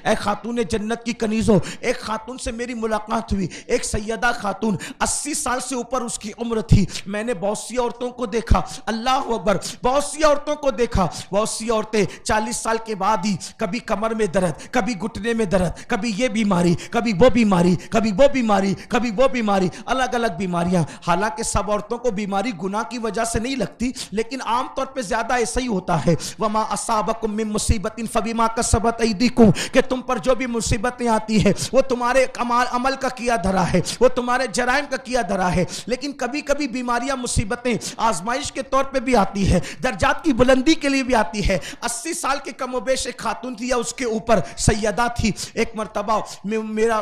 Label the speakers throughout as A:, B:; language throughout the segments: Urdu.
A: اے خاتون جنت کی کنیزوں، ایک خاتون سے میری ملاقات ہوئی، ایک سیدہ خاتون، 80 سال سے اوپر اس کی عمر تھی۔ میں نے بہت سی عورتوں کو دیکھا، اللہ اکبر، بہت سی عورتوں کو دیکھا، بہت سی عورتیں 40 سال کے بعد ہی کبھی کمر میں درد، کبھی گھٹنے میں درد، کبھی یہ بیماری، کبھی وہ بیماری، کبھی وہ بیماری، کبھی وہ بیماری، الگ الگ بیماریاں۔ حالانکہ سب عورتوں کو بیماری گناہ کی وجہ سے نہیں لگتی، لیکن عام طور پہ زیادہ ایسا ہی ہوتا ہے۔ وما اصابکم من مصیبت فبما کسبت ایدیکم، کہ تم پر جو بھی مصیبتیں آتی ہیں وہ تمہارے عمل کا کیا دھرا ہے، وہ تمہارے جرائم کا کیا دھرا ہے۔ لیکن کبھی کبھی بیماریاں، مصیبتیں آزمائش کے طور پہ بھی آتی ہے، درجات کی بلندی کے لیے بھی آتی ہے۔ 80 سال کے کم و بیش ایک خاتون تھی یا اس کے اوپر سیدہ تھی۔ ایک مرتبہ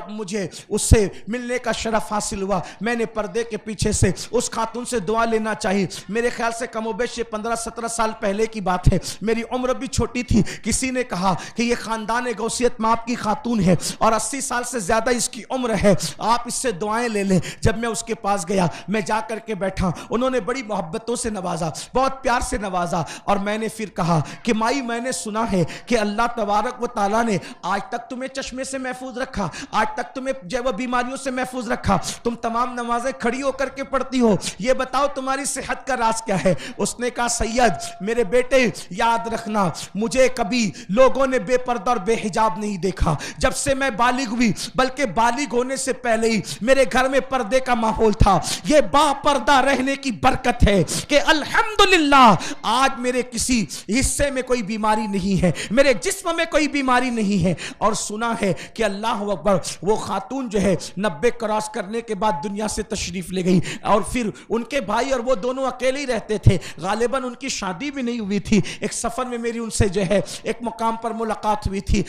A: مجھے اس سے ملنے کا شرف حاصل ہوا۔ میں نے پردے کے پیچھے سے اس خاتون سے دعا لینا چاہی۔ میرے خیال سے کم و بیش 15-17 سال پہلے کی بات ہے، میری عمر بھی چھوٹی تھی۔ کسی نے کہا کہ یہ خاندان غوثیت مآب کی خاتون ہے اور 80 سال سے زیادہ اس کی عمر ہے، آپ اس سے دعائیں لے لیں۔ جب میں اس کے پاس گیا، میں جا کر کے بیٹھا، انہوں نے بڑی محبتوں سے نوازا، بہت پیار سے نوازا، اور میں نے پھر کہا کہ مائی، میں نے سنا ہے کہ اللہ تبارک و تعالیٰ نے آج تک تمہیں چشمے سے محفوظ رکھا، آج تک تمہیں جو وہ بیماریوں سے محفوظ رکھا، تم تمام نمازیں کھڑی ہو کر کے پڑھتی ہو، یہ بتاؤ تمہاری صحت کا راز کیا ہے؟ اس نے کہا سید میرے بیٹے یاد رکھنا، مجھے کبھی لوگوں نے بے پردہ اور بے حجاب نہیں دیکھا جب سے میں بالغ ہوئی، بلکہ بالغ ہونے سے پہلے ہی میرے گھر میں پردے کا ماحول تھا۔ یہ با پردہ رہنے کی برکت ہے کہ الحمدللہ آج میرے کسی حصے میں کوئی بیماری نہیں ہے، میرے جسم میں کوئی بیماری نہیں ہے۔ اور سنا ہے کہ اللہ اکبر، وہ خاتون جو ہے 90 کراس کرنے کے بعد دنیا سے تشریف لے گئی، اور پھر ان کے بھائی اور وہ دونوں اکیلے ہی رہتے تھے، غالباً ان کی شادی بھی نہیں ہوئی تھی۔ ایک سفر میں میری ان سے جو ہے ایک مقام پر ملاقات ہوئی تھی۔